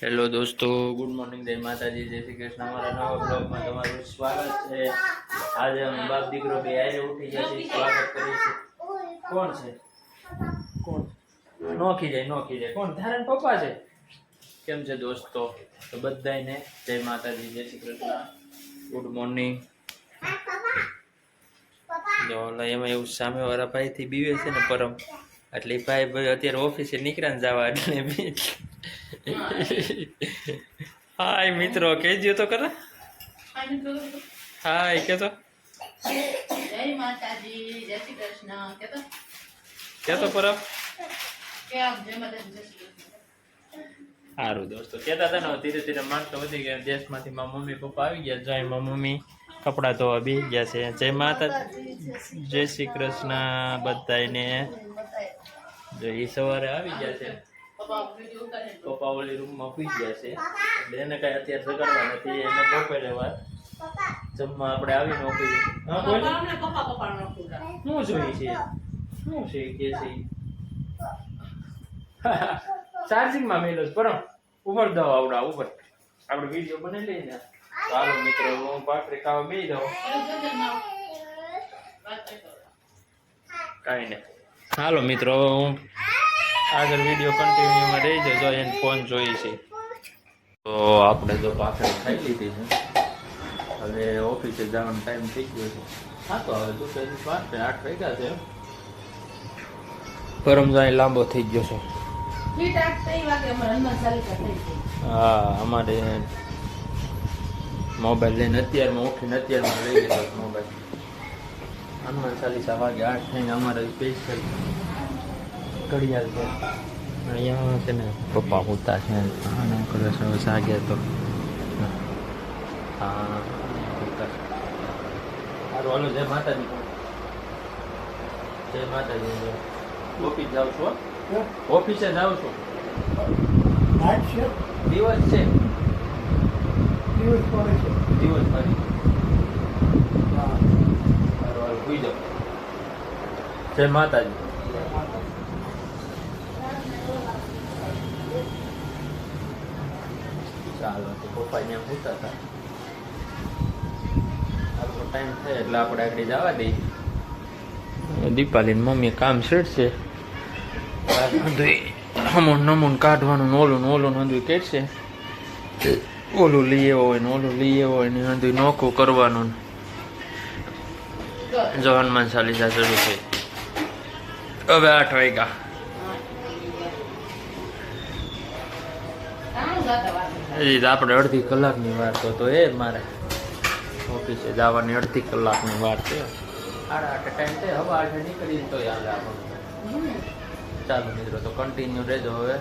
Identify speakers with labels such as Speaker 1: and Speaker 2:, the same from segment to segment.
Speaker 1: Hello દોસ્તો, good morning, જય માતાજી, જય શ્રી કૃષ્ણ। અમારા નવા બ્લોગમાં તમારું સ્વાગત છે। આજે અમે બાપ દીકરો બે આરે ઉઠી જશે, સ્વાગત કરીશું। કોણ છે? કોણ? નોખી જાય કોણ? ધારણ પપ્પા છે। કેમ છે દોસ્તો? તો બધાને જય માતાજી, જય શ્રી કૃષ્ણ, ગુડ મોર્નિંગ। જો એમાં એવું સામેવાળા ભાઈથી બીવે છે ને પરમ, એટલે ભાઈ અત્યારે ઓફિસે નીકળ્યા ને જવા એટલે હાય મિત્રો કહેજો તો કરે, હાય કેતો,
Speaker 2: જય માતાજી, જય શ્રી કૃષ્ણ કેતો
Speaker 1: પરમ
Speaker 2: જય માતાજી, જય શ્રી કૃષ્ણ।
Speaker 1: સારું દોસ્તો, કહેતા હતા ને ધીરે ધીરે માણસો વધી ગયા દેશમાંથી। મારા મમ્મી પપ્પા આવી ગયા, જય મારા મમ્મી કપડાં ધોવા બેસી ગયા છે। જય માતાજી, જય શ્રી કૃષ્ણ બધાને। જો એ સવારે આવી ગયા છે, પપ્પા ઓલી રૂમમાં સુઈ ગયા છે એટલે એને કઈ અત્યારે જગાડવા નથી, એને બપોરે વાર જમવા આપણે આવી નોકરી। હા બોલ, શું જોઈએ છે? શું છે કે છે? ચાર્જિંગ માં મેલો પરમ ઉપર દો, આવડા ઉપર આપણે વિડીયો બનાવી લઈએ ને। ચાલો મિત્રો, હું ભાખરી ખાવા બેસી જાઉં, કાંઈ નહીં। હાલો મિત્રો, હું આગળ વિડીયો કન્ટિન્યુમાં રહી જજો, એને ફોન જોઈએ છે। તો આપણે તો ભાખરી ખાઈ લીધી છે, હવે ઓફિસે જવાનો ટાઈમ થઈ ગયો છે। હા તો હવે તો 8 વાગ્યા છે, પરમ જાય લાંબો થઈ ગયો છે। હા, અમારે મોબાઈલ લઈને અત્યારમાં ઉઠીને અત્યારમાં લઈ લીધો મોબાઈલ। હનુમાન ચાલીસા વાગે 8 થઈને અમારે સ્પેશિયલ ઘડિયાળ છે અહીંયા છે ને, પપ્પા હોતા છે અને કરે છે જાગ્યા તો હા હોતા છે। સારું હાલો, જય માતાજી, જય માતાજી। ઓફિસ જાઉં છું, ઓફિસે જાઉં છું, દિવસ છે, દિવસ ફરી સુઈ જાઓ। જય માતાજી। ચાલો તો પપ્પા અહીંયા પૂછતા હતા, આપણો ટાઈમ થાય એટલે આપણે આગળ જવા દઈએ। દીપાલી મમ્મી કામ છેડશે, હમું નમૂન કાઢવાનું ને ઓલું હંધું કેટશે, ઓલું લઈ આવ્યો હોય ને ઓલું લઈ આવ્યો હોય ને હંધું નોખું કરવાનું। જો હનુમાન ચાલીસા શરૂ થઈ, હવે 8 વાગ્યા। હજી તો આપણે અડધી કલાકની વાર તો એ મારે ઓફિસે જવાની અડધી કલાકની વાર છે। 8:30 ટાઈમ છે, હવે 8 નીકળી તો યાદ આપણને। ચાલો મિત્રો, તો કન્ટિન્યુ રહેજો હવે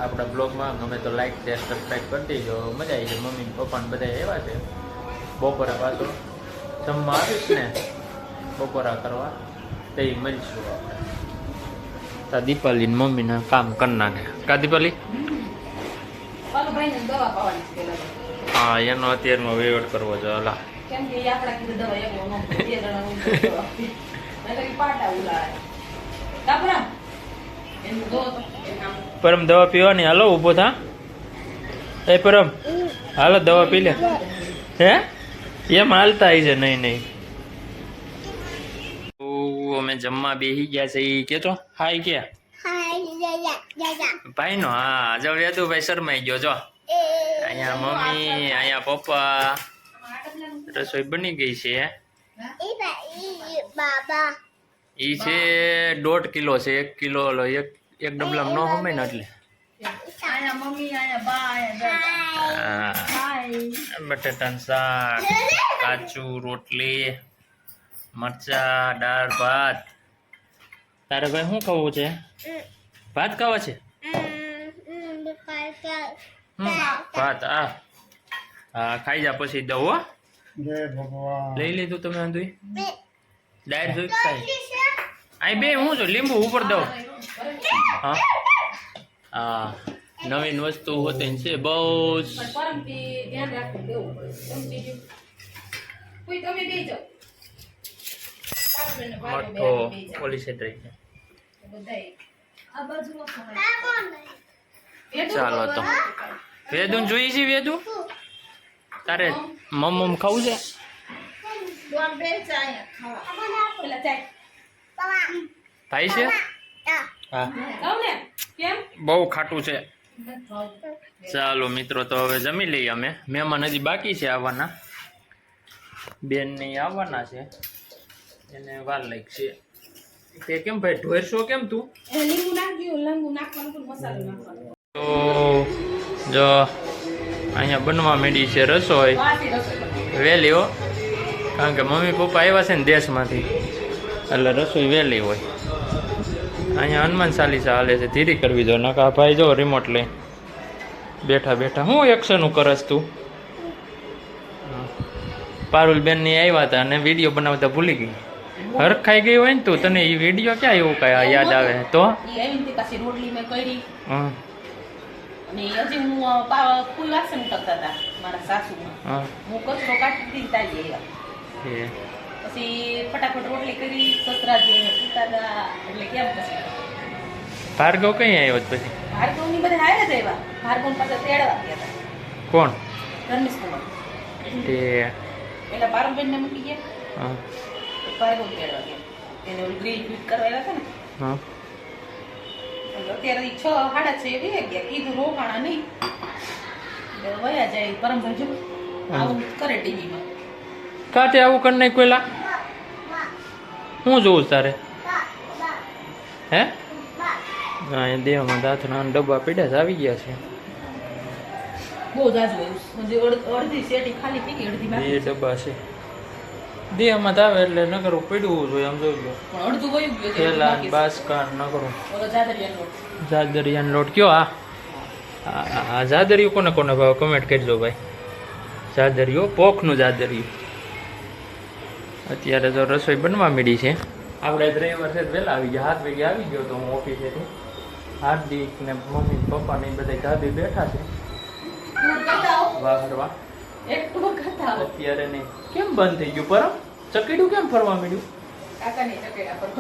Speaker 1: આપણા બ્લોગમાં, ગમે તો લાઈક શેર સબસ્ક્રાઈબ કરી દેજો। મજા આવી છે, મમ્મી પપ્પાને બધા એવા છે। બપોરે પાછો જમવા આવીશ ને બપોરા કરવા, તે મળીશું આપણે। તા દીપાલી મમ્મીના કામ કરી નાખે કા દીપાલી? હા, એનો અત્યારમાં વહીવટ કરવો છે। હલા પરમ દવા પીવાની, હાલો ઉભો થા। એ પરમ હાલો દવા પી લે। હે એમ હાલતા આવી છે? નહીં અમે જમવા બેસી ગયા છે, એ કેતો હાય કે ભાઈ નો? હા જો વેદુભાઈ શરમાઈ ગયો, જો અહીંયા મમ્મી અહીંયા પપ્પા, રસોઈ બની ગઈ છે। ઈ છે 1.5 કિલો છે, 1 કિલો એક ડબલામાં ન હમે ને એટલે બટેટાનું શાક, કાચું, રોટલી, મરચા, દાળ ભાત। તારે ભાઈ શું ખાવું છે? ભાત ખાવા છે? ભાત હા ખાઈ જા, પછી દઉં હો। લઈ લીધું તમે આંધું ડાયર જોઈ ખાઈ અહીં બે હું છું લીંબુ ઉપર દઉં। હા હા, નવીન વસ્તુ હોતી છે બહુ મઠો ઓલી સાઈડ રહી જાય। ચાલો તો વેદું જોઈ છે વેદું તારે મમ ખાવું છે થાય છે હા બહુ ખાટું છે ચાલો મિત્રો તો હવે જમી લઈએ અમે મહેમાન હજી બાકી છે આવવાના બેન ને આવવાના છે એને વાર લાગશે તે કેમ ભાઈ ઢોરશો કેમ તું તો જો અહીંયા બનવા માંડી છે રસોઈ વહેલી હો કારણ કે મમ્મી પપ્પા આવ્યા છે ને દેશમાંથી એટલે રસોઈ વહેલી હોય અહીંયા હનુમાન ચાલીસા હાલે છે ધીરી કરવી જો નકા ભાઈ જો રિમોટ લઈ બેઠા બેઠા હું એક્શનનું કરસ તું પારુલ બેન ની આવ્યા હતા અને વિડીયો બનાવતા ભૂલી ગઈ હરખ ખાઈ ગઈ હોય ને તું તને એ વિડીયો ક્યાં એવું કઈ યાદ આવે તો
Speaker 2: રોટલી મેં કરી
Speaker 1: હા
Speaker 2: અને હજી હું ફૂલ વાસણ ઉટકતા હતા મારા સાસુમાં
Speaker 1: હા
Speaker 2: હું કચરો કાઢી દીધી તાજી આવ્યા
Speaker 1: એ
Speaker 2: પછી ફટાફટ રોટલી કરી સસરાજી ને પિતા એટલે કેમ પછી
Speaker 1: ભાર્ગવ કઈ આવ્યો જ પછી
Speaker 2: ભાર્ગવની બધા હારે જ આવ્યા ભાર્ગવ પાસે તેડવા ગયા હતા
Speaker 1: કોણ
Speaker 2: ધર્મેશ કુમાર
Speaker 1: તે
Speaker 2: પેલા પારમબેન ને મૂકી ગયા
Speaker 1: હા
Speaker 2: ભાર્ગવ તેડવા ગયા એને ઓલી ગ્રીન ફીટ કરવા આવ્યા હતા ને
Speaker 1: હા
Speaker 2: એટલે અત્યારે 6:30 ગયા કીધું રોકાણા નહીં એટલે વયા જાય પરમભાઈ જો આવું કરે ટીવીમાં
Speaker 1: કાતે આવું કરી નાખ પેલા હું જોઉં તારે હે હા એ દેહમાં દાંતના ડબ્બા પીડા જ આવી ગયા છે
Speaker 2: બહુ જાજુ હજી અડધી શેટી ખાલી થઈ ગઈ અડધી બાકી
Speaker 1: બે ડબ્બા છે દેહમાં જ આવે એટલે નકરું પીડવું જોઈએ આમ જોઈ લો
Speaker 2: પણ અડધું વયું ગયું છે
Speaker 1: પેલા બાસકા નકરું
Speaker 2: ઓલો જાદરિયાનો લોટ.
Speaker 1: જાદરિયાનો લોટ કયો આ જાદરિયું કોને કોને ભાવ કમેન્ટ કરજો ભાઈ જાદરિયું પોખનું જાદરિયું અત્યારે તો રસોઈ બનવા માંડી છે આપણે રવિવાર છે વહેલા આવી ગયા 7 વાગે આવી ગયો તો હું ઓફિસેથી હાર્દિક ને મમ્મી પપ્પા ને બધા ગાદી બેઠા છે
Speaker 2: ટૂર કરતા આવો.
Speaker 1: વાહરવા
Speaker 2: એક ટૂર કરતા આવો.
Speaker 1: અત્યારે નહીં કેમ બંધ થઈ ગયું પરમ ચકડ્યું કેમ ફરવા માંડ્યું
Speaker 2: કાકાની ચકેડા પર તો.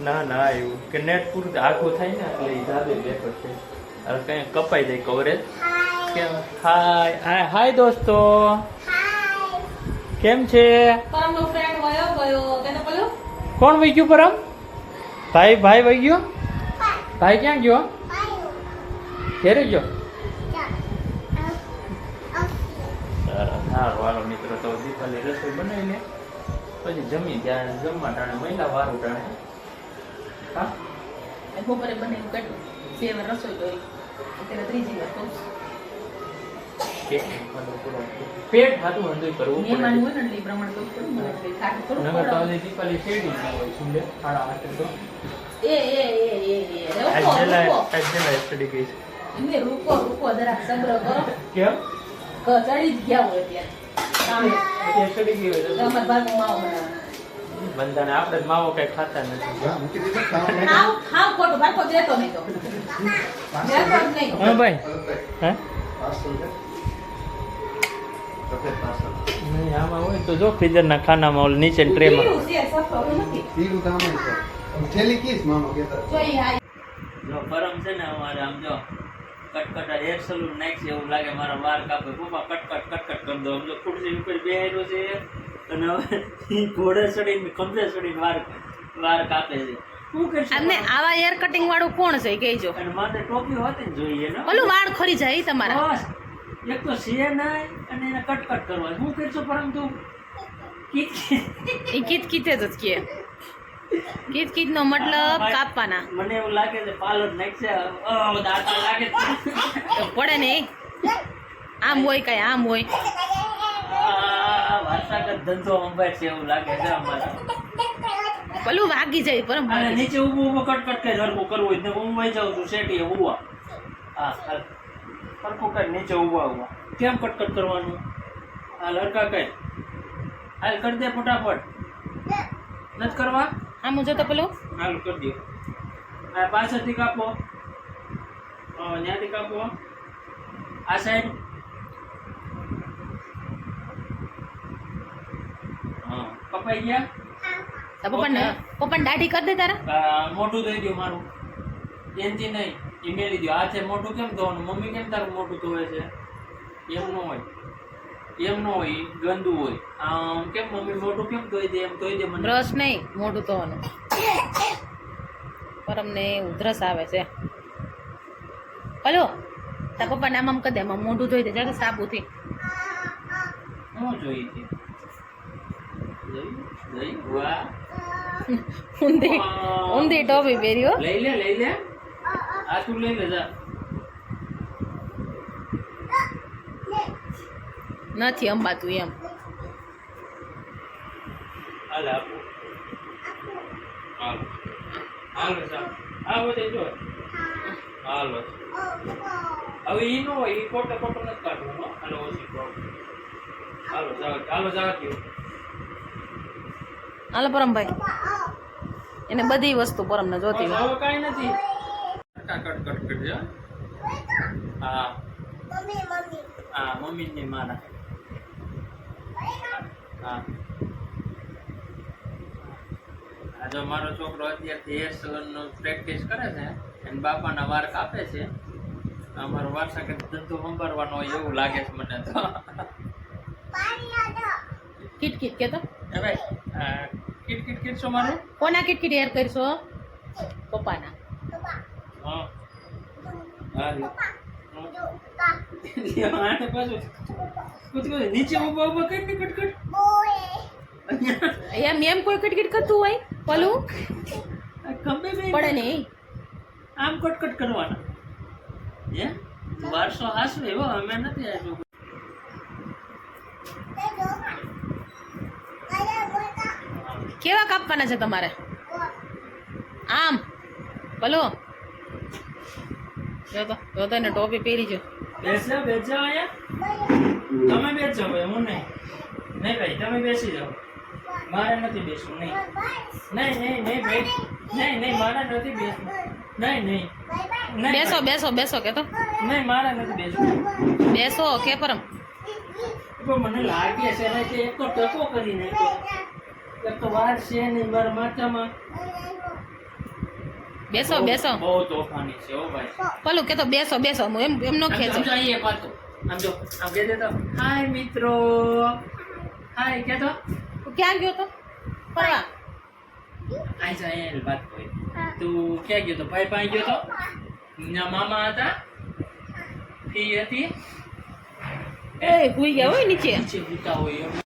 Speaker 1: ના ના એવું કે નેટ પૂરું આખું થાય ને એટલે એ જાદે બેઠો છે હવે કઈ કપાઈ જાય કવરેજ કેમ હાય હાય દોસ્તો કેમ છે
Speaker 2: પરમનો ફ્રેન્ડ વયો ગયો તેને પેલું
Speaker 1: કોણ વહી ગયું પરમ ભાઈ વહી ગયો ભાઈ ક્યાં ગયો ઘેરે ગયો સારું હાલો મિત્રો તો દીપાલી રસોઈ બનાવી લે પછી જમી ત્યાં જમવા ટાણે મહિલા વાર ઉટાણે હા
Speaker 2: બપોરે બનાવ્યું કેટલું 2 વાર રસોઈ કરી અત્યારે ત્રીજી વાર કરું છું.
Speaker 1: પેટ હાથું હંધુય કરવું
Speaker 2: મહેમાન
Speaker 1: પડે
Speaker 2: હોય ને એટલે એ પ્રમાણે કરું છું. મને કંઈ ખાટું થોડું
Speaker 1: નગર તો
Speaker 2: ખવડાવવું.
Speaker 1: હજી દીપાલી શેરડી ના હોય સુંદર સાડા 8 તો
Speaker 2: એ રૂકો રૂકો
Speaker 1: આજેલા સ્ટડી ગઈ
Speaker 2: એમને રૂકો જરાક સબ્ર કરો
Speaker 1: કેમ
Speaker 2: ચડી જ ગયા હોય ત્યાં સામે
Speaker 1: અત્યારે સ્ટડી ગઈ હોય
Speaker 2: અમાર ભાગમાં માવો બનાવે
Speaker 1: બંધાને આપણે જ માવો કઈ ખાતા નથી
Speaker 2: ખાવ ખોટું ભાગો દેતો નહીં તો દેતો જ નહીં
Speaker 1: હા ભાઈ હે નહીં આમાં હોય તો જો ફ્રીઝરના ખાનામાં ઓલ નીચે ટ્રેમાં
Speaker 2: પીળું છે સફળ નથી જો ઈ આ
Speaker 1: જો પરમ છે ને અમારે આમ જો કટકટ હેર સલૂન નાખશે એવું લાગે મારા વાળ કાપે પપ્પા કટકટ કરી દો આમ જો ખુરશી ઉપર બેહેલો છે અને હવે ઘોડે ચડીને ખંભે ચડીને વાર કાપે છે શું કરશે
Speaker 2: અને આવા હેર કટિંગ વાળું કોણ છે એ કહેજો
Speaker 1: અને માથે ટોપી હોતી જ જોઈએ ને
Speaker 2: ઓલું વાળ ખરી જાય તમારા
Speaker 1: બસ એક તો છે નહીં અને એને કટકટ કરવા શું કરશો પરંતુ
Speaker 2: એ કીત કીતે જ કે કીત નો મતલબ કાપવાના
Speaker 1: મને એવું લાગે છે પાલર નાખશે દાંત લાગે
Speaker 2: તો પડે ને આમ હોય કઈ આમ હોય
Speaker 1: વારસાગત ધંધો અંબાય છે એવું લાગે છે અમારે
Speaker 2: પેલું વાગી જાય પરમ
Speaker 1: અને નીચે ઊભું કટકટ કઈ હરખું કરવું હોય ને ઊંઘવાઈ જાવ તું શેઠી ઉવા હા હરખું કઈ નીચે ઉવા કેમ કટકટ કરવાનું હાલ હરકા કઈ હાલ કરી દે ફટાફટ નથી કરવા
Speaker 2: આમ જો તો પેલું
Speaker 1: હાલ કરી દો આ પાછળથી કાપો ત્યાંથી કાપો આ સાઈડ હા કપાઈ ગયા
Speaker 2: પપ્પાને દાઢી કરી દે તારા
Speaker 1: મોટું દઈ દો મારું એનથી નહીં એ મેલી દો. હાથે મોઢું કેમ ધોવાનું? મમ્મી કેમ તારું મોઢું ધોવે છે? એમ ન હોય, એમ ન હોય, ઈ ગંદુ હોય. આમ કેમ મમ્મી મોઢું કેમ ધોઈ દે? એમ ધોઈ દે મને.
Speaker 2: બ્રશ નહીં, મોઢું ધોવાનું. પરમને ઉધરસ આવે છે. હલો, તાર પપ્પા નામ આમ કરી દે, આમ મોઢું ધોઈ દે જા સાબુથી.
Speaker 1: હું જોઈ હતી. વાહ.
Speaker 2: ઊંધી ઊંધી ટોપી પહેર્યો.
Speaker 1: લઈ લે. આ તું લઈ લે જા.
Speaker 2: નથી અંબાતું એમ.
Speaker 1: હાલ આપો. હાલો જા. આ બધે જો. હાલો. હવે ઈ નો હોય, ઈ ફોટો નથી કાઢવાનો. હાલો ઓછી કરો. હાલો જા કે.
Speaker 2: હાલો પરમભાઈ, એને બધી વસ્તુ પરમને જોતી હોય.
Speaker 1: હવે કાઈ નથી. કટ કરજે. હા હા, મમ્મી ને મારા. હા, આ જો મારો છોકરો અત્યારથી હેર સલૂનનું પ્રેક્ટિસ કરે છે અને બાપાના વાળ કાપે છે. અમારો વારસાગત ધંધો સંભાળવાનો હોય એવું લાગે છે મને તો.
Speaker 2: કિટકિટ કેતો
Speaker 1: હવે કીટ શું મારું?
Speaker 2: કોના કિટકિટ હેર કરશો? પપ્પાના.
Speaker 1: હા હા આને પાછું કુછ નીચે ઊભા કઈ કટ
Speaker 2: એમ કોઈ કિટકિટ કરતું હોય પેલું
Speaker 1: ખંભે બે
Speaker 2: પડે નહીં.
Speaker 1: આમ કટ કરવાના. હે વારસો હાસવે હો, અમે નથી આ છોકરો.
Speaker 2: કેવા કાપવાના છે તમારે? આમ ભલો જો તો એને ટોપી પહેરી જો.
Speaker 1: બેસો અહીંયા. તમે બેસો ભાઈ, હું નહીં ભાઈ, તમે બેસી જાઓ. મારે નથી બેસવું. નહીં ભાઈ, નહીં મારે નથી બેસવું. નહીં
Speaker 2: બેસો કે તો
Speaker 1: નહીં, મારે નથી બેસવું.
Speaker 2: બેસો કે પરમ.
Speaker 1: પણ મને લાગે છે ને કે એક તો ટકો કરી નાખ્યો. એક તો વાર છે નહીં મારા માથામાં.
Speaker 2: બેસો
Speaker 1: બહુ તોફાની છે હો ભાઈ.
Speaker 2: પેલું કે તો બેસો હું એમ નો ખેંચો.
Speaker 1: આમ જો પાછો આમ જો આમ કહી દેતો હાય મિત્રો. હાય કે તો
Speaker 2: ક્યાં ગયો તો ફરવા?
Speaker 1: આઈ જા અહીંયા વાત કોઈ. તું ક્યાં ગયો તો? ભાઈ પાસે ગયો તો? ના મામા હતા? ફી હતી?
Speaker 2: એ ભૂઈ ગયા હોય નીચે.
Speaker 1: નીચે ભૂતા હોય.